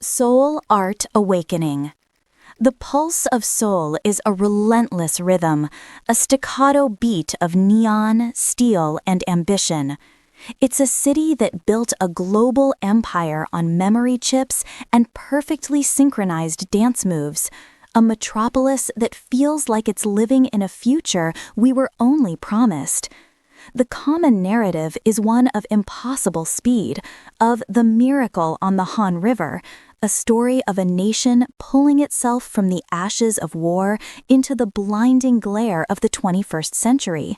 Seoul Art Awakening. The pulse of Seoul is a relentless rhythm, a staccato beat of neon, steel, and ambition. It's a city that built a global empire on memory chips and perfectly synchronized dance moves, a metropolis that feels like it's living in a future we were only promised. The common narrative is one of impossible speed, of the miracle on the Han River, a story of a nation pulling itself from the ashes of war into the blinding glare of the 21st century.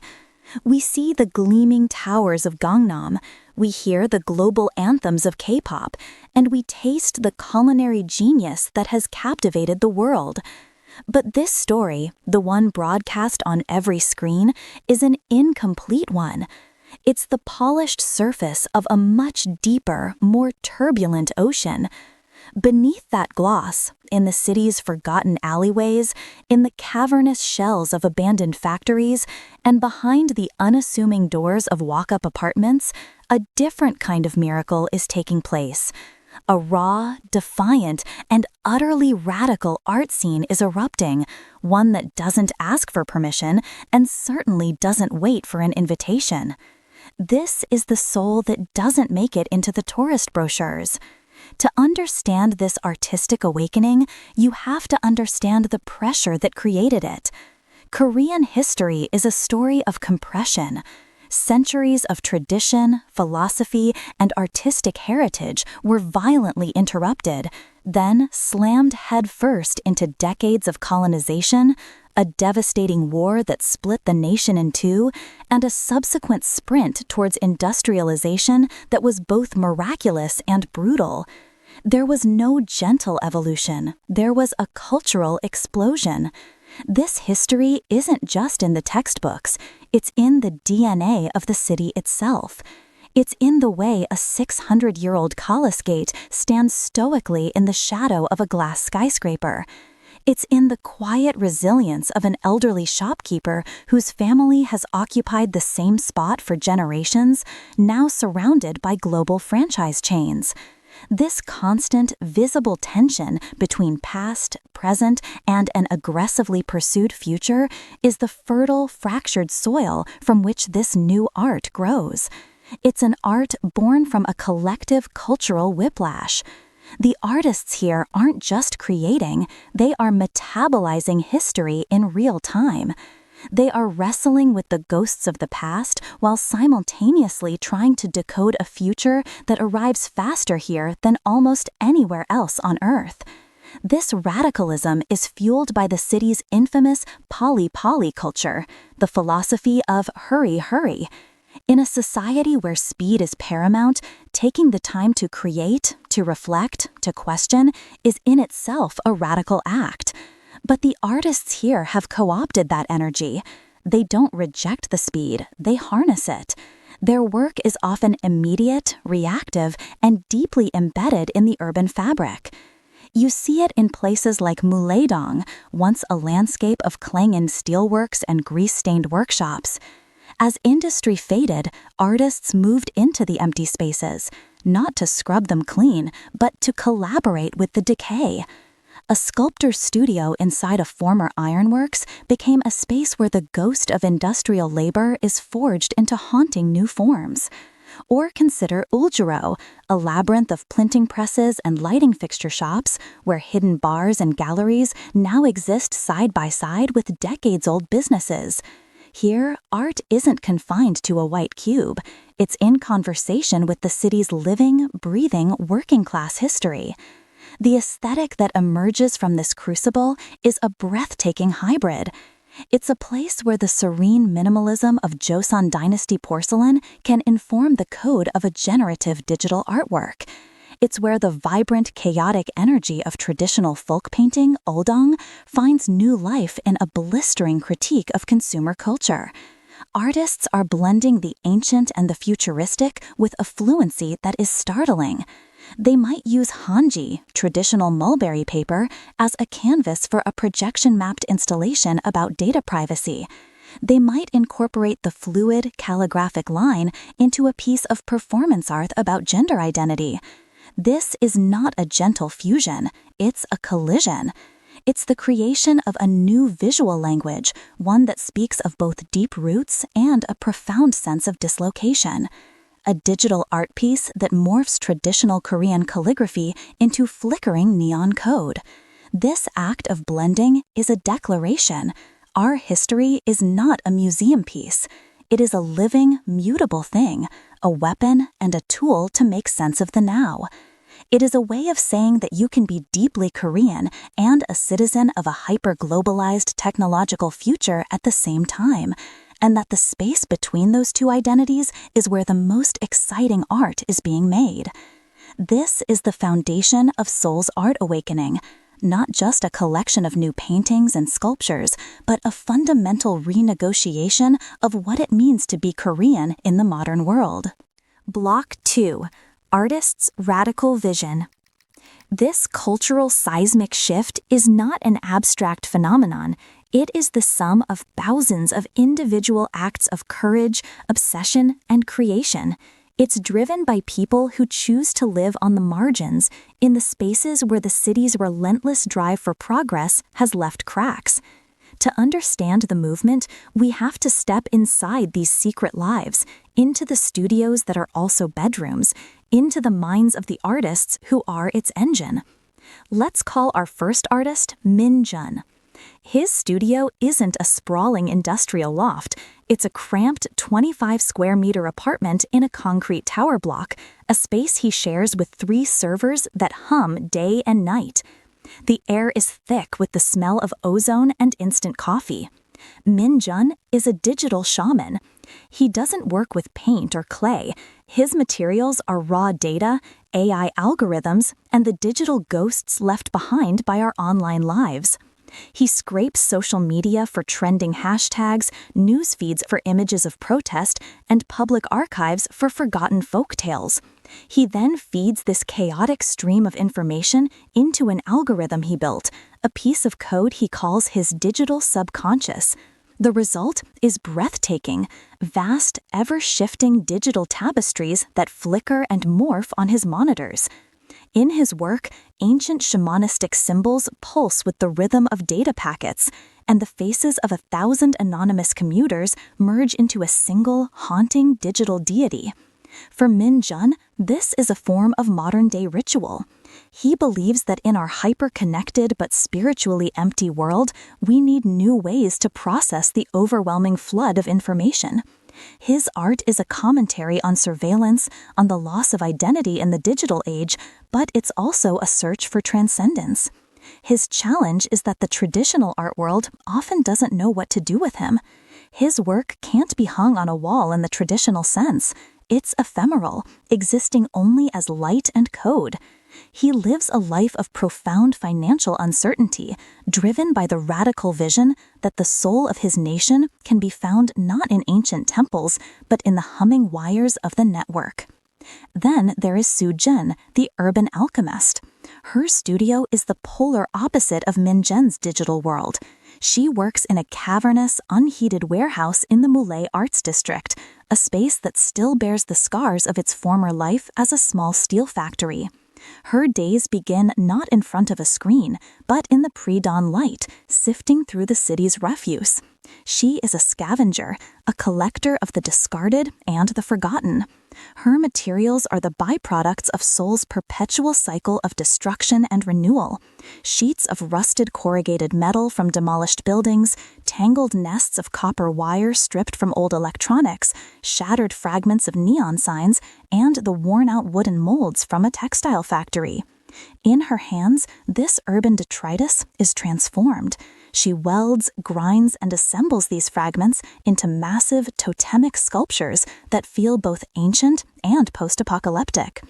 We see the gleaming towers of Gangnam, we hear the global anthems of K-pop, and we taste the culinary genius that has captivated the world. But this story, the one broadcast on every screen, is an incomplete one. It's the polished surface of a much deeper, more turbulent ocean. Beneath that gloss, in the city's forgotten alleyways, in the cavernous shells of abandoned factories, and behind the unassuming doors of walk-up apartments, a different kind of miracle is taking place. A raw, defiant, and utterly radical art scene is erupting, one that doesn't ask for permission and certainly doesn't wait for an invitation. This is the Seoul that doesn't make it into the tourist brochures. To understand this artistic awakening, you have to understand the pressure that created it. Korean history is a story of compression. Centuries of tradition, philosophy, and artistic heritage were violently interrupted, then slammed headfirst into decades of colonization, a devastating war that split the nation in two, and a subsequent sprint towards industrialization that was both miraculous and brutal. There was no gentle evolution, there was a cultural explosion. This history isn't just in the textbooks, it's in the DNA of the city itself. It's in the way a 600-year-old Colossus Gate stands stoically in the shadow of a glass skyscraper. It's in the quiet resilience of an elderly shopkeeper whose family has occupied the same spot for generations, now surrounded by global franchise chains. This constant, visible tension between past, present, and an aggressively pursued future is the fertile, fractured soil from which this new art grows. It's an art born from a collective cultural whiplash. The artists here aren't just creating, they are metabolizing history in real time. They are wrestling with the ghosts of the past while simultaneously trying to decode a future that arrives faster here than almost anywhere else on Earth. This radicalism is fueled by the city's infamous poly culture, the philosophy of hurry, hurry. In a society where speed is paramount, taking the time to create, to reflect, to question is in itself a radical act. But the artists here have co-opted that energy. They don't reject the speed, they harness it. Their work is often immediate, reactive, and deeply embedded in the urban fabric. You see it in places like Muleidong, once a landscape of clanging steelworks and grease-stained workshops. As industry faded, artists moved into the empty spaces, not to scrub them clean, but to collaborate with the decay. A sculptor's studio inside a former ironworks became a space where the ghost of industrial labor is forged into haunting new forms. Or consider Uljuro, a labyrinth of printing presses and lighting fixture shops where hidden bars and galleries now exist side by side with decades-old businesses. Here, art isn't confined to a white cube. It's in conversation with the city's living, breathing, working-class history. The aesthetic that emerges from this crucible is a breathtaking hybrid. It's a place where the serene minimalism of Joseon Dynasty porcelain can inform the code of a generative digital artwork. It's where the vibrant, chaotic energy of traditional folk painting, Oldong, finds new life in a blistering critique of consumer culture. Artists are blending the ancient and the futuristic with a fluency that is startling. They might use hanji, traditional mulberry paper, as a canvas for a projection-mapped installation about data privacy. They might incorporate the fluid, calligraphic line into a piece of performance art about gender identity. This is not a gentle fusion, it's a collision. It's the creation of a new visual language, one that speaks of both deep roots and a profound sense of dislocation. A digital art piece that morphs traditional Korean calligraphy into flickering neon code. This act of blending is a declaration. Our history is not a museum piece. It is a living, mutable thing, a weapon and a tool to make sense of the now. It is a way of saying that you can be deeply Korean and a citizen of a hyper-globalized technological future at the same time, and that the space between those two identities is where the most exciting art is being made. This is the foundation of Seoul's Art Awakening, not just a collection of new paintings and sculptures, but a fundamental renegotiation of what it means to be Korean in the modern world. Block 2. Artists' Radical Vision. This cultural seismic shift is not an abstract phenomenon. It is the sum of thousands of individual acts of courage, obsession, and creation. It's driven by people who choose to live on the margins, in the spaces where the city's relentless drive for progress has left cracks. To understand the movement, we have to step inside these secret lives, into the studios that are also bedrooms, into the minds of the artists who are its engine. Let's call our first artist Min Jun. His studio isn't a sprawling industrial loft. It's a cramped 25-square-meter apartment in a concrete tower block, a space he shares with 3 servers that hum day and night. The air is thick with the smell of ozone and instant coffee. Min Jun is a digital shaman. He doesn't work with paint or clay. His materials are raw data, AI algorithms, and the digital ghosts left behind by our online lives. He scrapes social media for trending hashtags, news feeds for images of protest, and public archives for forgotten folk tales. He then feeds this chaotic stream of information into an algorithm he built, a piece of code he calls his digital subconscious. The result is breathtaking, vast, ever-shifting digital tapestries that flicker and morph on his monitors. In his work, ancient shamanistic symbols pulse with the rhythm of data packets, and the faces of 1,000 anonymous commuters merge into a single, haunting digital deity. For Min Jun, this is a form of modern-day ritual. He believes that in our hyper-connected but spiritually empty world, we need new ways to process the overwhelming flood of information. His art is a commentary on surveillance, on the loss of identity in the digital age, but it's also a search for transcendence. His challenge is that the traditional art world often doesn't know what to do with him. His work can't be hung on a wall in the traditional sense. It's ephemeral, existing only as light and code. He lives a life of profound financial uncertainty, driven by the radical vision that the soul of his nation can be found not in ancient temples, but in the humming wires of the network. Then there is Soo Jin, the urban alchemist. Her studio is the polar opposite of Min Jun's digital world. She works in a cavernous, unheated warehouse in the Mule Arts District, a space that still bears the scars of its former life as a small steel factory. Her days begin not in front of a screen, but in the pre-dawn light, sifting through the city's refuse. She is a scavenger, a collector of the discarded and the forgotten. Her materials are the byproducts of Seoul's perpetual cycle of destruction and renewal. Sheets of rusted corrugated metal from demolished buildings, tangled nests of copper wire stripped from old electronics, shattered fragments of neon signs, and the worn-out wooden molds from a textile factory. In her hands, this urban detritus is transformed. She welds, grinds, and assembles these fragments into massive totemic sculptures that feel both ancient and post-apocalyptic.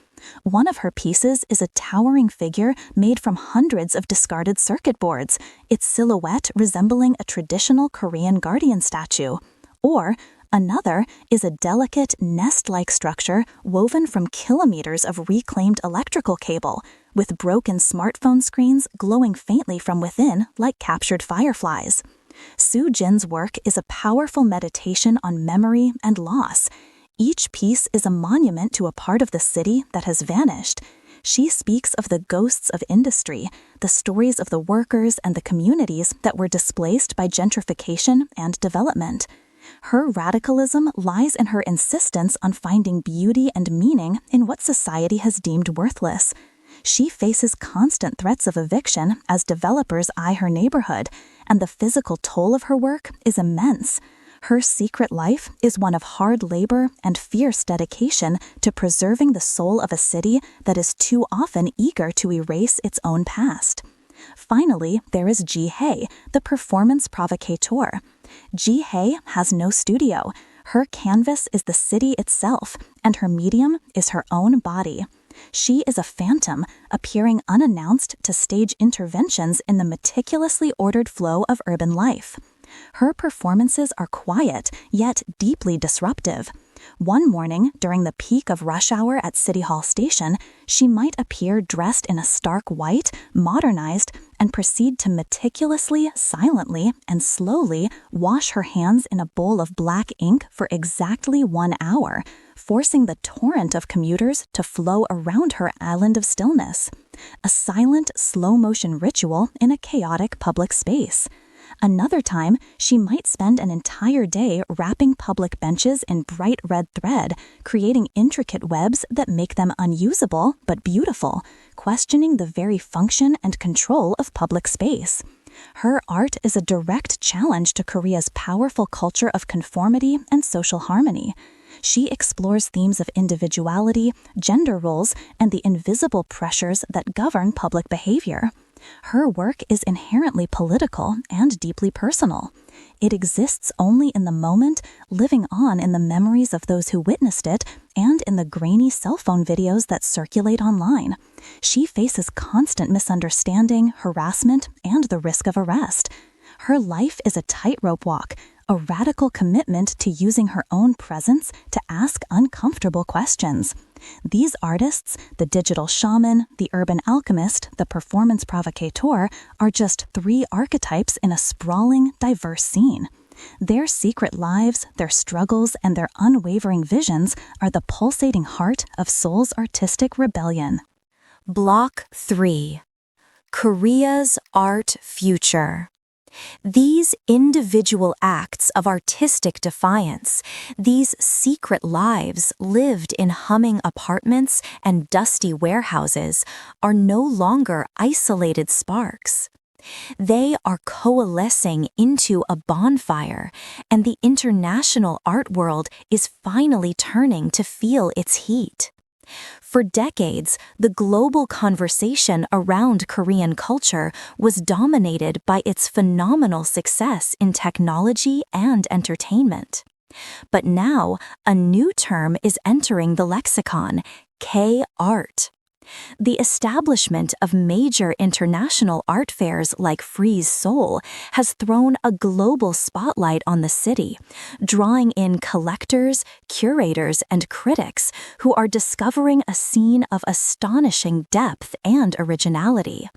One of her pieces is a towering figure made from hundreds of discarded circuit boards, its silhouette resembling a traditional Korean guardian statue. Or another is a delicate, nest-like structure woven from kilometers of reclaimed electrical cable, with broken smartphone screens glowing faintly from within like captured fireflies. Soo Jin's work is a powerful meditation on memory and loss. Each piece is a monument to a part of the city that has vanished. She speaks of the ghosts of industry, the stories of the workers and the communities that were displaced by gentrification and development. Her radicalism lies in her insistence on finding beauty and meaning in what society has deemed worthless. She faces constant threats of eviction as developers eye her neighborhood, and the physical toll of her work is immense. Her secret life is one of hard labor and fierce dedication to preserving the soul of a city that is too often eager to erase its own past. Finally, there is Ji Hae, the performance provocateur. Ji Hae has no studio. Her canvas is the city itself, and her medium is her own body. She is a phantom, appearing unannounced to stage interventions in the meticulously ordered flow of urban life. Her performances are quiet, yet deeply disruptive. One morning, during the peak of rush hour at City Hall Station, she might appear dressed in a stark white, modernized, and proceed to meticulously, silently, and slowly wash her hands in a bowl of black ink for exactly 1 hour, forcing the torrent of commuters to flow around her island of stillness. A silent, slow-motion ritual in a chaotic public space. Another time, she might spend an entire day wrapping public benches in bright red thread, creating intricate webs that make them unusable but beautiful, questioning the very function and control of public space. Her art is a direct challenge to Korea's powerful culture of conformity and social harmony. She explores themes of individuality, gender roles, and the invisible pressures that govern public behavior. Her work is inherently political and deeply personal. It exists only in the moment, living on in the memories of those who witnessed it and in the grainy cell phone videos that circulate online. She faces constant misunderstanding, harassment, and the risk of arrest. Her life is a tightrope walk, a radical commitment to using her own presence to ask uncomfortable questions. These artists, the digital shaman, the urban alchemist, the performance provocateur, are just 3 archetypes in a sprawling, diverse scene. Their secret lives, their struggles, and their unwavering visions are the pulsating heart of Seoul's artistic rebellion. Block 3. Korea's Art Future. These individual acts of artistic defiance, these secret lives lived in humming apartments and dusty warehouses, are no longer isolated sparks. They are coalescing into a bonfire, and the international art world is finally turning to feel its heat. For decades, the global conversation around Korean culture was dominated by its phenomenal success in technology and entertainment. But now, a new term is entering the lexicon: K-art. The establishment of major international art fairs like Frieze Seoul has thrown a global spotlight on the city, drawing in collectors, curators, and critics who are discovering a scene of astonishing depth and originality.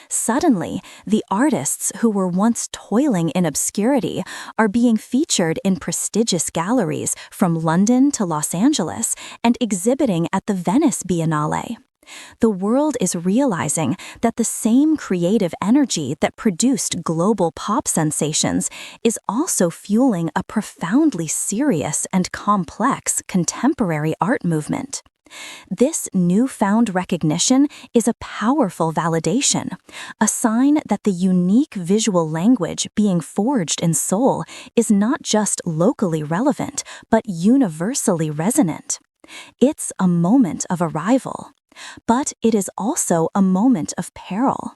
Suddenly, the artists who were once toiling in obscurity are being featured in prestigious galleries from London to Los Angeles and exhibiting at the Venice Biennale. The world is realizing that the same creative energy that produced global pop sensations is also fueling a profoundly serious and complex contemporary art movement. This newfound recognition is a powerful validation, a sign that the unique visual language being forged in Seoul is not just locally relevant, but universally resonant. It's a moment of arrival. But it is also a moment of peril.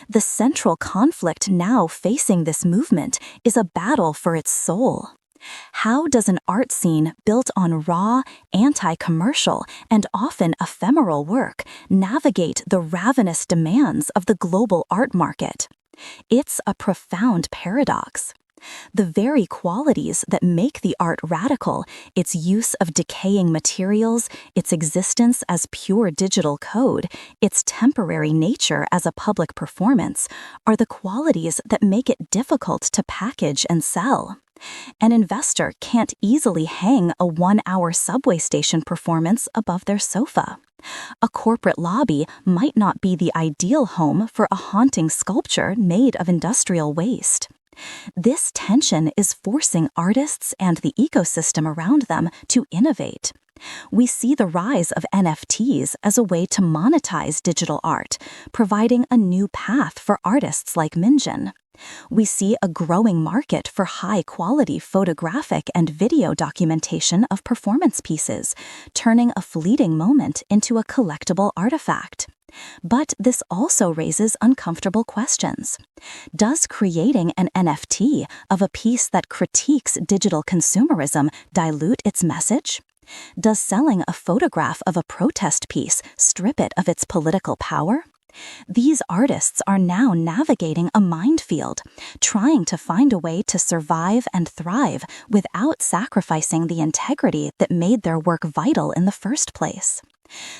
The central conflict now facing this movement is a battle for its soul. How does an art scene built on raw, anti-commercial, and often ephemeral work navigate the ravenous demands of the global art market? It's a profound paradox. The very qualities that make the art radical, its use of decaying materials, its existence as pure digital code, its temporary nature as a public performance, are the qualities that make it difficult to package and sell. An investor can't easily hang a 1-hour subway station performance above their sofa. A corporate lobby might not be the ideal home for a haunting sculpture made of industrial waste. This tension is forcing artists and the ecosystem around them to innovate. We see the rise of NFTs as a way to monetize digital art, providing a new path for artists like Minjin. We see a growing market for high-quality photographic and video documentation of performance pieces, turning a fleeting moment into a collectible artifact. But this also raises uncomfortable questions. Does creating an NFT of a piece that critiques digital consumerism dilute its message? Does selling a photograph of a protest piece strip it of its political power? These artists are now navigating a minefield, trying to find a way to survive and thrive without sacrificing the integrity that made their work vital in the first place.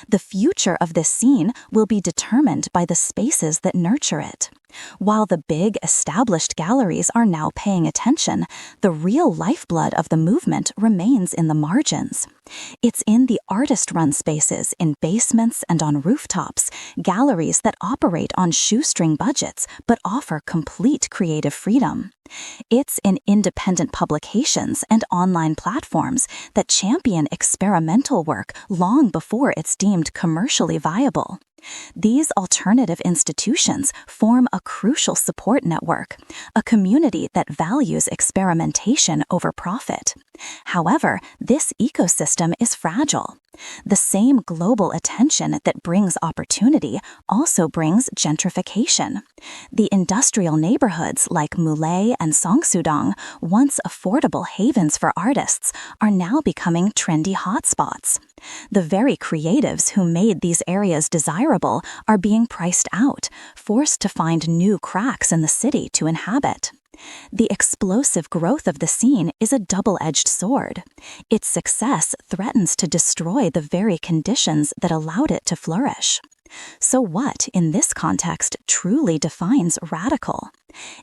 The future of this scene will be determined by the spaces that nurture it. While the big, established galleries are now paying attention, the real lifeblood of the movement remains in the margins. It's in the artist-run spaces, in basements and on rooftops, galleries that operate on shoestring budgets but offer complete creative freedom. It's in independent publications and online platforms that champion experimental work long before it's deemed commercially viable. These alternative institutions form a crucial support network, a community that values experimentation over profit. However, this ecosystem is fragile. The same global attention that brings opportunity also brings gentrification. The industrial neighborhoods like Mulay and Songsudong, once affordable havens for artists, are now becoming trendy hotspots. The very creatives who made these areas desirable are being priced out, forced to find new cracks in the city to inhabit. The explosive growth of the scene is a double-edged sword. Its success threatens to destroy the very conditions that allowed it to flourish. So what, in this context, truly defines radical?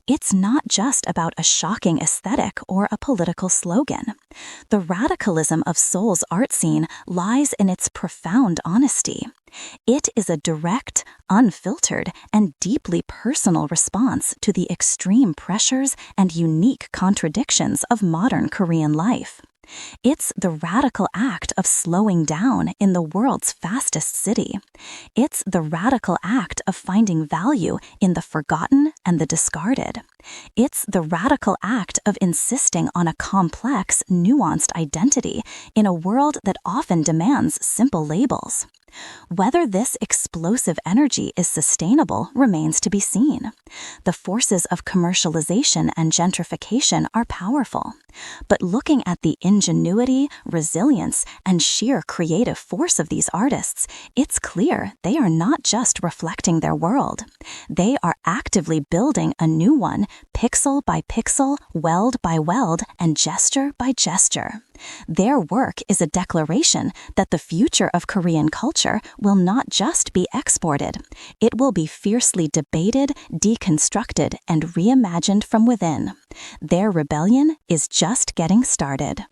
It's not just about a shocking aesthetic or a political slogan. The radicalism of Seoul's art scene lies in its profound honesty. It is a direct, unfiltered, and deeply personal response to the extreme pressures and unique contradictions of modern Korean life. It's the radical act of slowing down in the world's fastest city. It's the radical act of finding value in the forgotten and the discarded. It's the radical act of insisting on a complex, nuanced identity in a world that often demands simple labels. Whether this explosive energy is sustainable remains to be seen. The forces of commercialization and gentrification are powerful, but looking at the ingenuity, resilience, and sheer creative force of these artists, it's clear they are not just reflecting their world. They are actively building a new one, pixel by pixel, weld by weld, and gesture by gesture. Their work is a declaration that the future of Korean culture will not just be exported. It will be fiercely debated, deconstructed, and reimagined from within. Their rebellion is just getting started.